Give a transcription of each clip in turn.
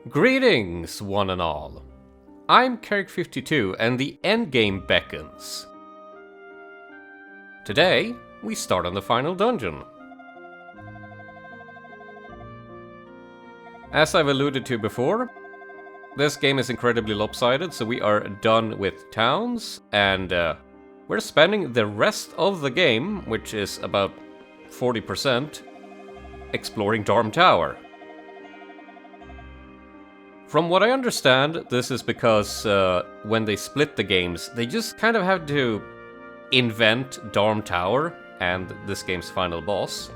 Greetings, one and all. I'm Kerrik52 and the endgame beckons. Today, we start on the final dungeon. As I've alluded to before, this game is incredibly lopsided, so we are done with towns, and we're spending the rest of the game, which is about 40%, exploring Darm Tower. From what I understand, this is because when they split the games, they just kind of had to invent Darm Tower and this game's final boss,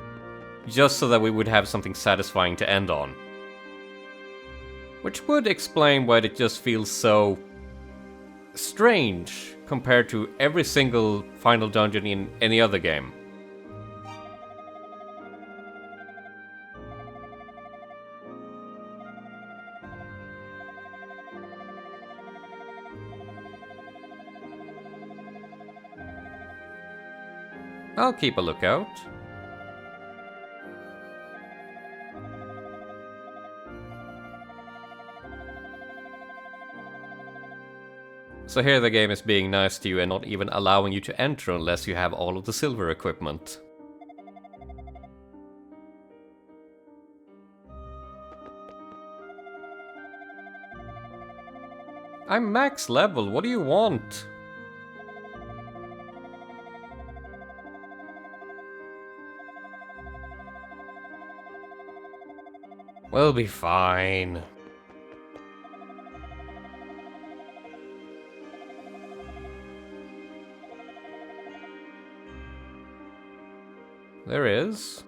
just so that we would have something satisfying to end on. Which would explain why it just feels so strange compared to every single final dungeon in any other game. I'll keep a lookout. So here the game is being nice to you and not even allowing you to enter unless you have all of the silver equipment. I'm max level, what do you want? We'll be fine. There is.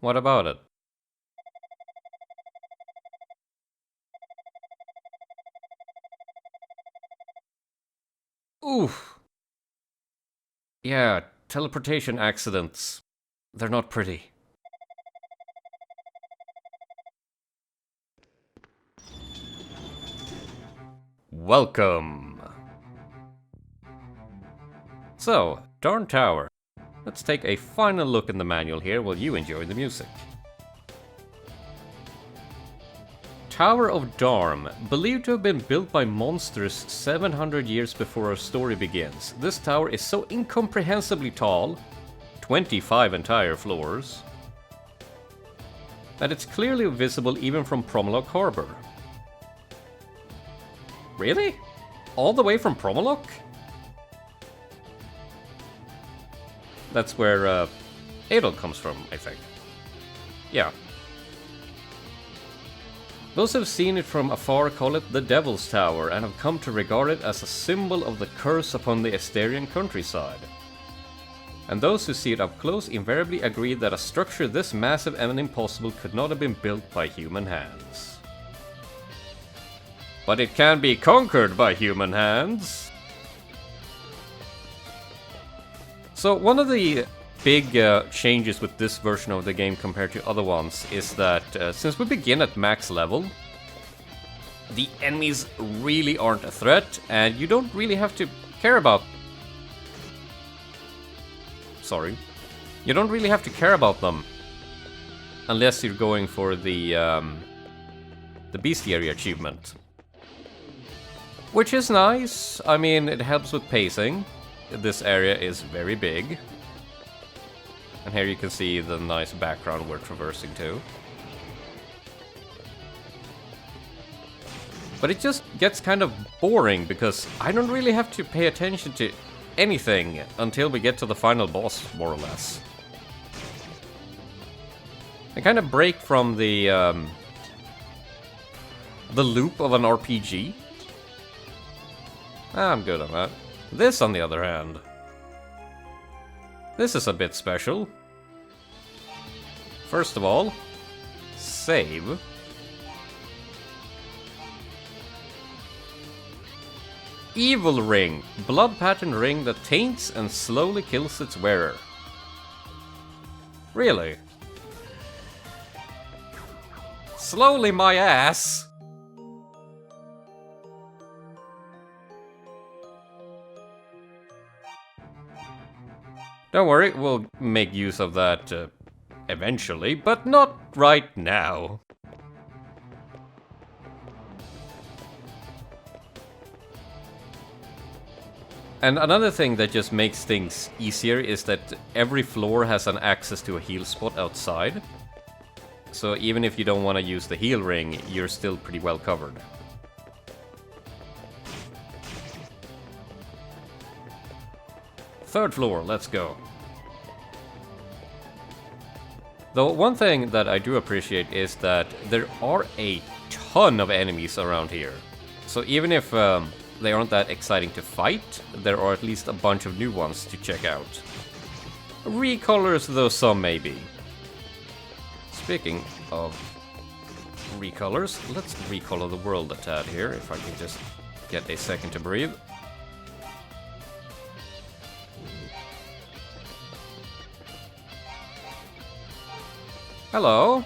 What about it? Oof. Yeah, teleportation accidents. They're not pretty. Welcome. So, Darm Tower. Let's take a final look in the manual here while you enjoy the music. Tower of Darm, believed to have been built by monsters 700 years before our story begins. This tower is so incomprehensibly tall, 25 entire floors, that it's clearly visible even from Promolok Harbor. Really? All the way from Promolok? That's where Adel comes from, I think. Yeah. Those who have seen it from afar call it the Devil's Tower and have come to regard it as a symbol of the curse upon the Asterian countryside. And those who see it up close invariably agree that a structure this massive and impossible could not have been built by human hands. But it can be conquered by human hands. So one of the big changes with this version of the game compared to other ones is that since we begin at max level, the enemies really aren't a threat, and you don't really have to care about... Sorry. You don't really have to care about them unless you're going for the bestiary achievement. Which is nice. I mean, it helps with pacing. This area is very big. And here you can see the nice background we're traversing to. But it just gets kind of boring because I don't really have to pay attention to anything until we get to the final boss, more or less. I kind of break from the loop of an RPG. I'm good on that. This, on the other hand, this is a bit special. First of all, save. Evil Ring. Blood pattern ring that taints and slowly kills its wearer. Really? Slowly, my ass! Don't worry, we'll make use of that eventually, but not right now. And another thing that just makes things easier is that every floor has an access to a heal spot outside. So even if you don't want to use the heal ring, you're still pretty well covered. Third floor, let's go. Though one thing that I do appreciate is that there are a ton of enemies around here. So even if they aren't that exciting to fight, there are at least a bunch of new ones to check out. Recolors though some may be. Speaking of recolors, let's recolor the world a tad here, if I can just get a second to breathe. Hello.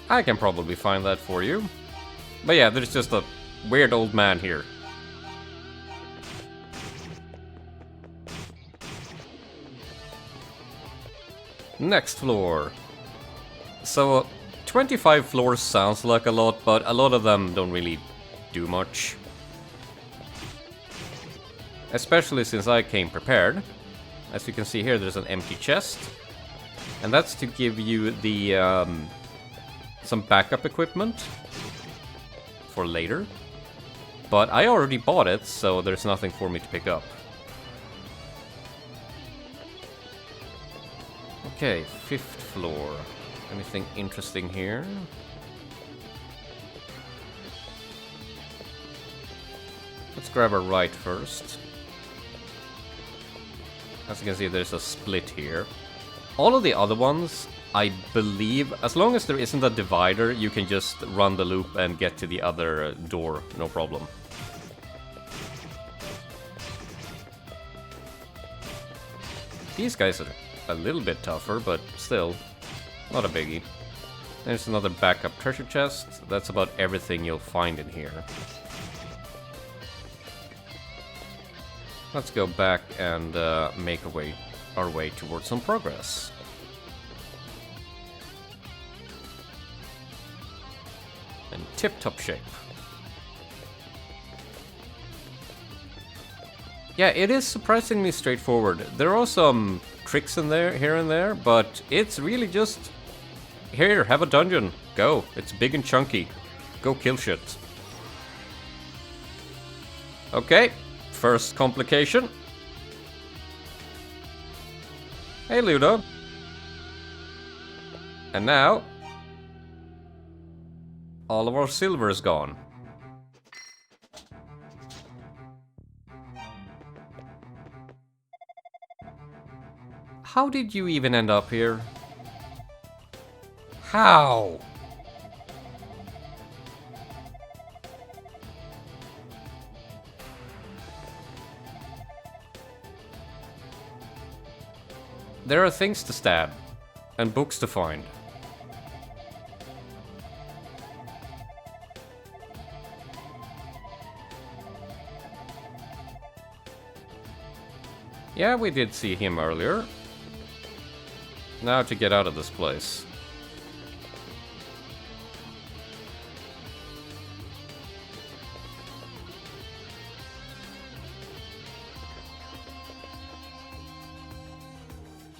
I can probably find that for you. But yeah, there's just a weird old man here. Next floor. So, 25 floors sounds like a lot, but a lot of them don't really do much. Especially since I came prepared. As you can see here, there's an empty chest. And that's to give you the some backup equipment for later. But I already bought it, so there's nothing for me to pick up. Okay, 5th floor. Anything interesting here? Let's grab a right first. As you can see, there's a split here. All of the other ones, I believe, as long as there isn't a divider, you can just run the loop and get to the other door, no problem. These guys are a little bit tougher, but still, not a biggie. There's another backup treasure chest. That's about everything you'll find in here. Let's go back and make our way towards some progress. In tip-top shape. Yeah, it is surprisingly straightforward. There are some tricks in there, here and there, but it's really just... Here, have a dungeon. Go. It's big and chunky. Go kill shit. Okay. First complication. Hey, Ludo. And now... all of our silver is gone. How did you even end up here? How? There are things to stab, and books to find. Yeah, we did see him earlier. Now to get out of this place.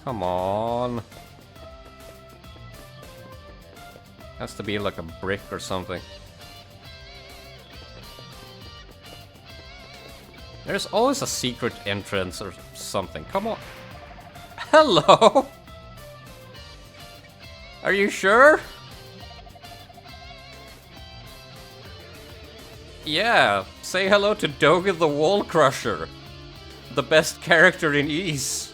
Come on. Has to be like a brick or something. There's always a secret entrance or something. Come on. Hello? Are you sure? Yeah, say hello to Dogi the Wall Crusher. The best character in Ys.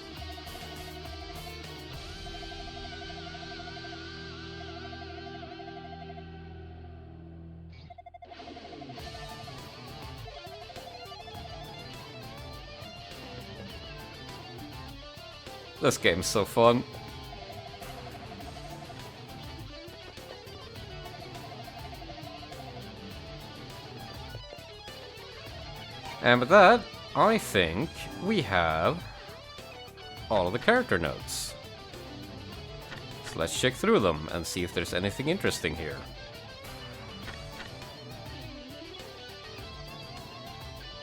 This game's so fun. And with that, I think we have all of the character notes. So let's check through them and see if there's anything interesting here.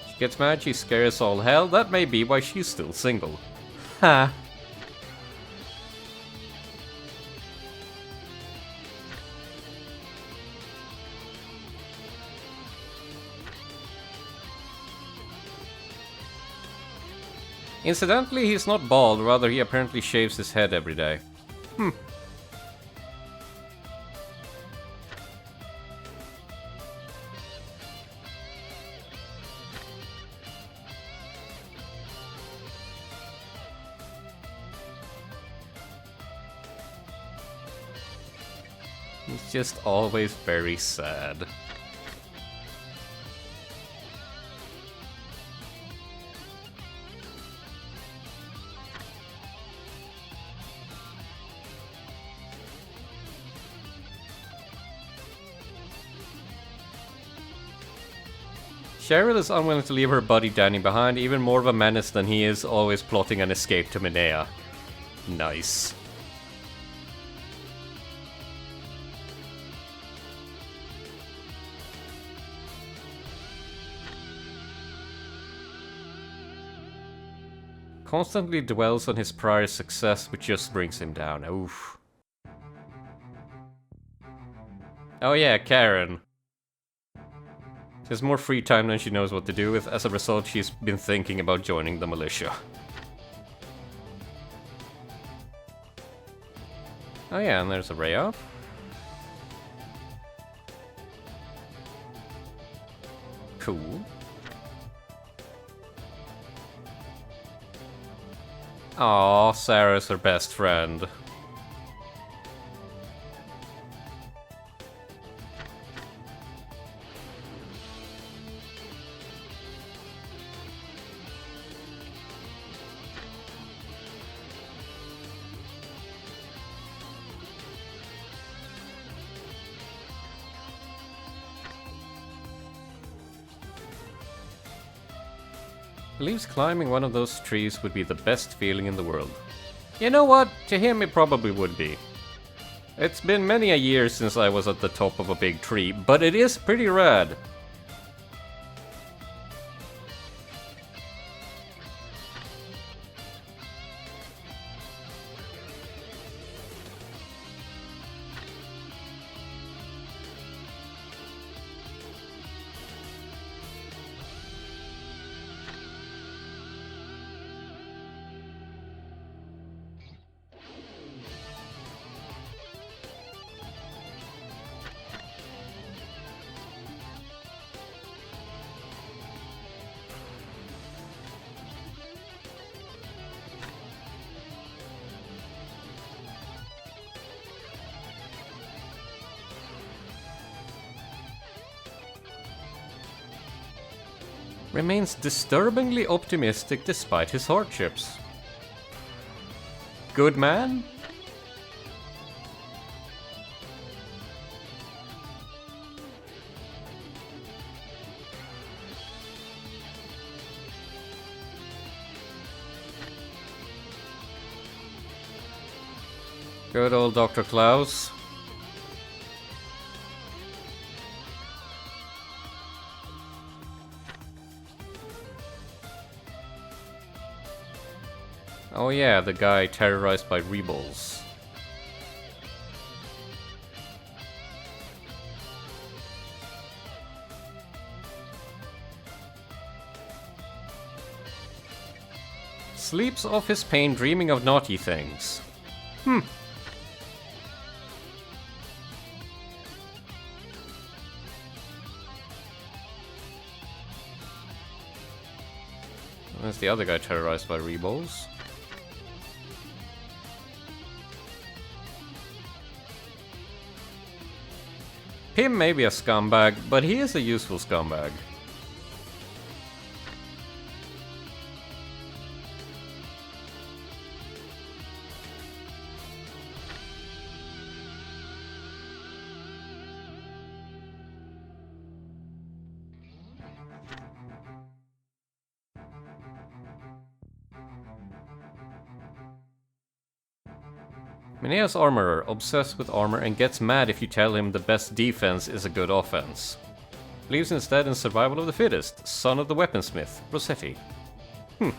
She gets mad, she scares all hell. That may be why she's still single. Ha! Incidentally, he's not bald, rather he apparently shaves his head every day. He's just always very sad. Cheryl is unwilling to leave her buddy Danny behind, even more of a menace than he is, always plotting an escape to Minea. Nice. Constantly dwells on his prior success, which just brings him down. Oof. Oh yeah, Karen. She has more free time than she knows what to do with. As a result, she's been thinking about joining the militia. Oh yeah, and there's a ray up. Cool. Aw, Sarah's her best friend. Believes climbing one of those trees would be the best feeling in the world. You know what? To him it probably would be. It's been many a year since I was at the top of a big tree, but it is pretty rad. Remains disturbingly optimistic despite his hardships. Good man? Good old Dr. Klaus. Oh yeah, the guy terrorized by rebels. Sleeps off his pain dreaming of naughty things. There's the other guy terrorized by reballs. Him may be a scumbag, but he is a useful scumbag. Minea's armorer, obsessed with armor and gets mad if you tell him the best defense is a good offense. Believes instead in survival of the fittest, son of the weaponsmith, Rossetti. A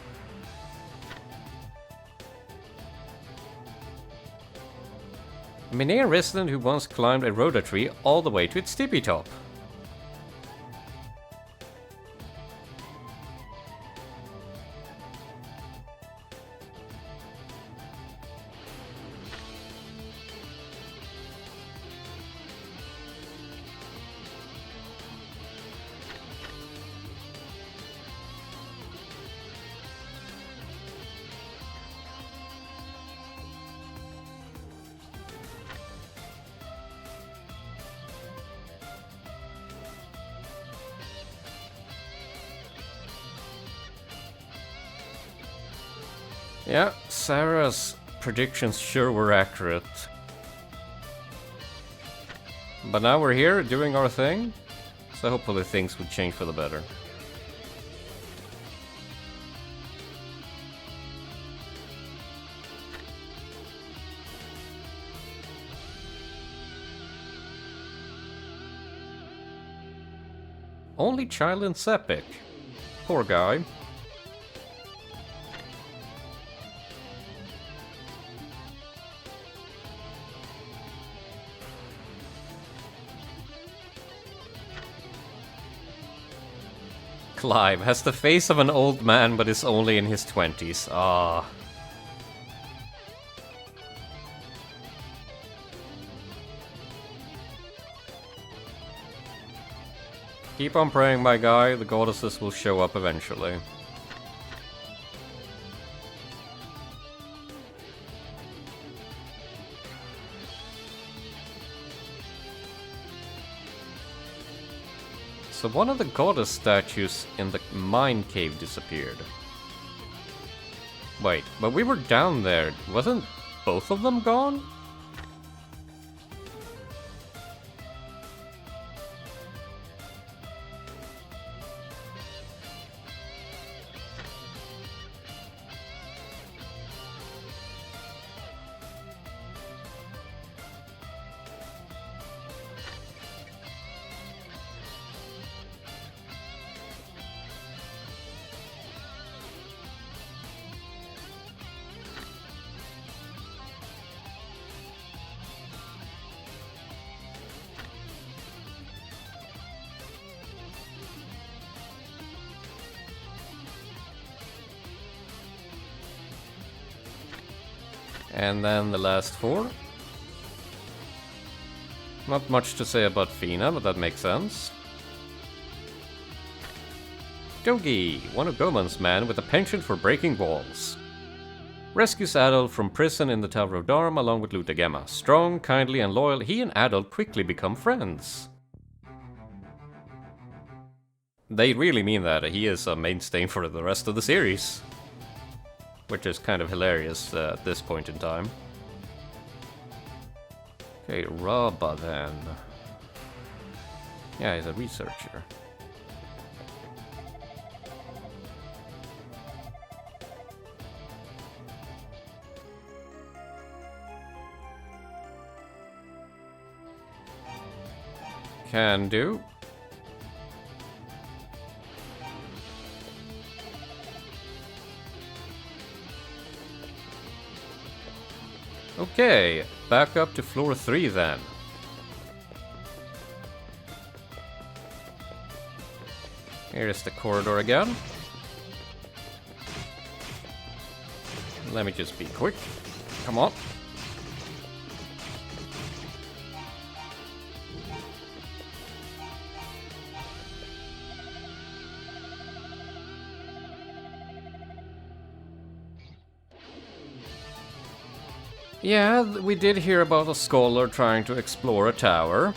Minea resident who once climbed a rhoda tree all the way to its tippy top. Yeah, Sarah's predictions sure were accurate. But now we're here doing our thing, so hopefully things would change for the better. Only child in Sepik. Poor guy. Clive has the face of an old man but is only in his 20s. Ah. Keep on praying, my guy, the goddesses will show up eventually. So one of the goddess statues in the mine cave disappeared. Wait, but we were down there. Wasn't both of them gone? And then the last four. Not much to say about Fina, but that makes sense. Dogi, one of Goman's men with a penchant for breaking walls. Rescues Adol from prison in the Tower of Darm along with Lutagema. Strong, kindly and loyal, he and Adol quickly become friends. They really mean that. He is a mainstay for the rest of the series. Which is kind of hilarious at this point in time. Okay, Raba then. Yeah, he's a researcher. Can do. Okay, back up to floor 3 then. Here's the corridor again. Let me just be quick. Come on. Yeah, we did hear about a scholar trying to explore a tower.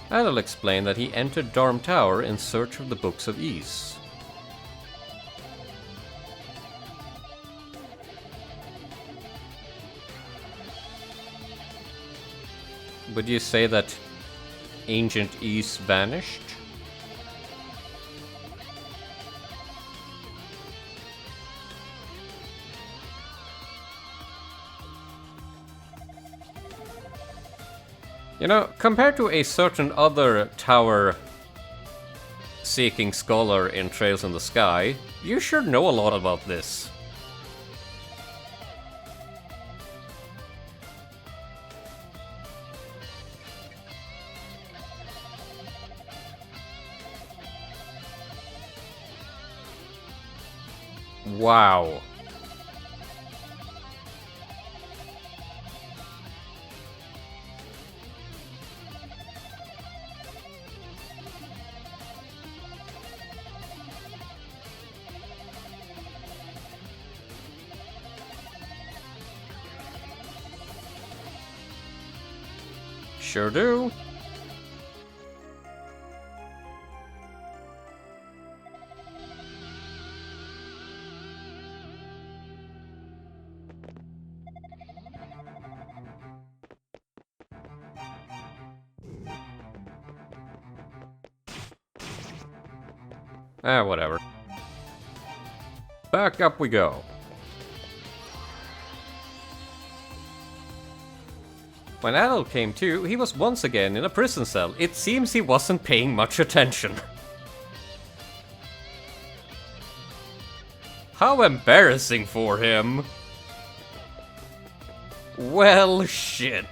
I'll explain that he entered Darm Tower in search of the Books of Ys. Would you say that ancient Ys vanished? You know, compared to a certain other tower-seeking scholar in Trails in the Sky, you sure know a lot about this. Wow. Sure do. Whatever. Back up we go. When Adol came to, he was once again in a prison cell. It seems he wasn't paying much attention. How embarrassing for him. Well, shit.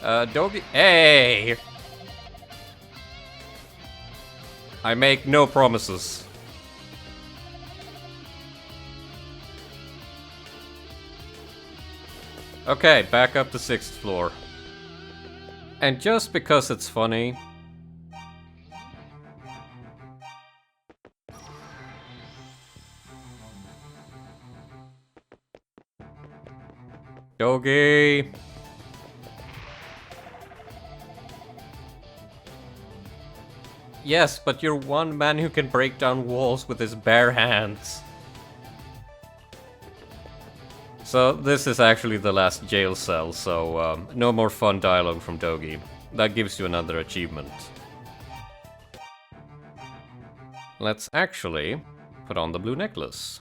Dogi... Hey! I make no promises. Okay, back up to 6th floor. And just because it's funny... Dogi! Yes, but you're one man who can break down walls with his bare hands. So this is actually the last jail cell, so no more fun dialogue from Dogi. That gives you another achievement. Let's actually put on the blue necklace.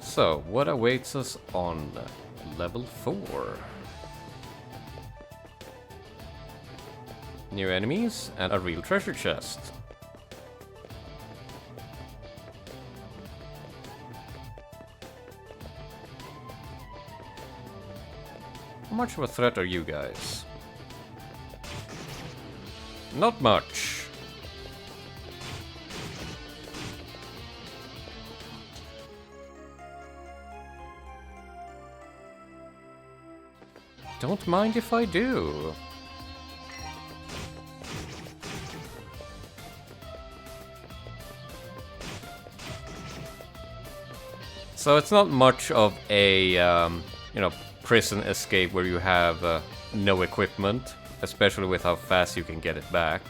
So, what awaits us on level 4? New enemies and a real treasure chest. How much of a threat are you guys? Not much. Don't mind if I do. So it's not much of a, prison escape where you have no equipment, especially with how fast you can get it back.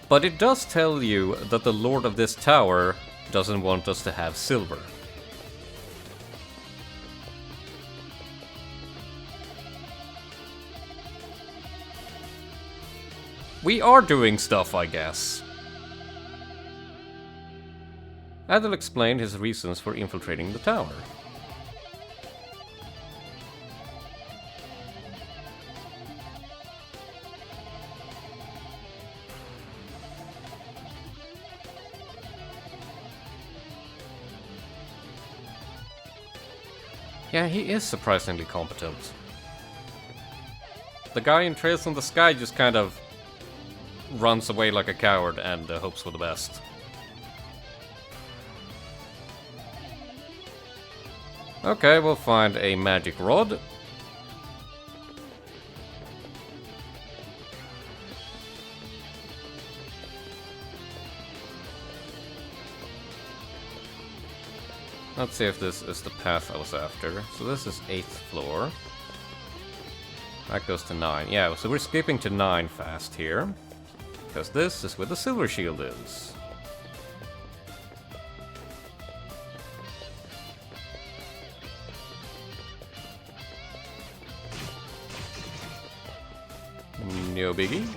But it does tell you that the lord of this tower doesn't want us to have silver. We are doing stuff, I guess. Adol explained his reasons for infiltrating the tower. Yeah, he is surprisingly competent. The guy in Trails in the Sky just kind of runs away like a coward and hopes for the best. Okay, we'll find a magic rod. Let's see if this is the path I was after. So this is 8th floor. That goes to 9. Yeah, so we're skipping to 9 fast here. Because this is where the silver shield is. No biggie.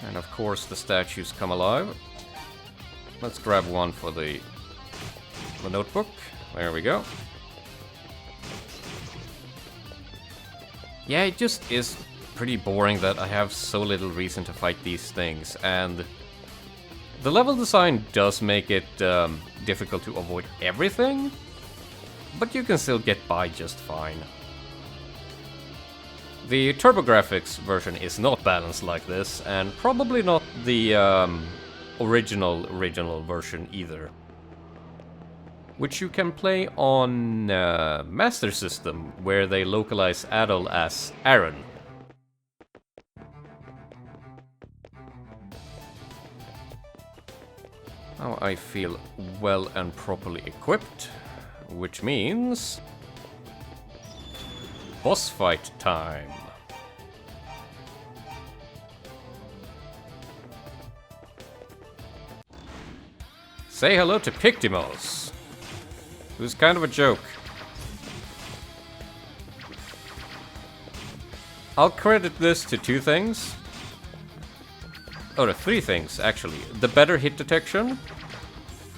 And of course the statues come alive. Let's grab one for the notebook. There we go. Yeah, it just is pretty boring that I have so little reason to fight these things, and the level design does make it difficult to avoid everything, but you can still get by just fine. The TurboGrafx version is not balanced like this, and probably not the original version either. Which you can play on Master System, where they localize Adol as Aaron. Now I feel well and properly equipped, which means boss fight time. Say hello to Pictimos, who's kind of a joke. I'll credit this to 2 things. Oh, to 3 things, actually. The better hit detection,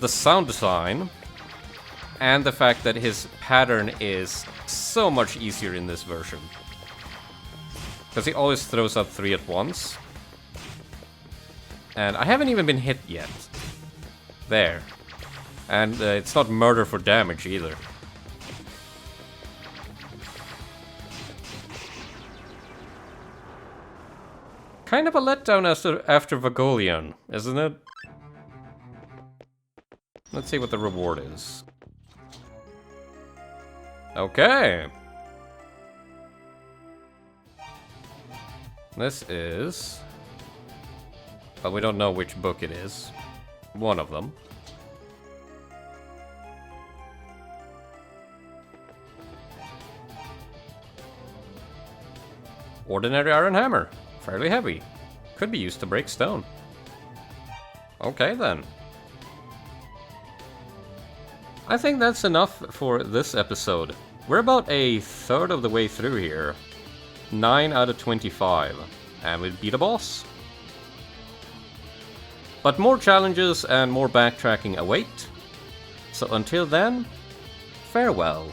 the sound design, and the fact that his pattern is so much easier in this version. Because he always throws out 3 at once. And I haven't even been hit yet. There. And it's not murder for damage either. Kind of a letdown after Vagolian, isn't it? Let's see what the reward is. Okay. This is... well, we don't know which book it is. One of them. Ordinary iron hammer. Fairly heavy. Could be used to break stone. Okay then. I think that's enough for this episode. We're about a third of the way through here. 9 out of 25. And we beat a boss. But more challenges and more backtracking await. So until then, farewell.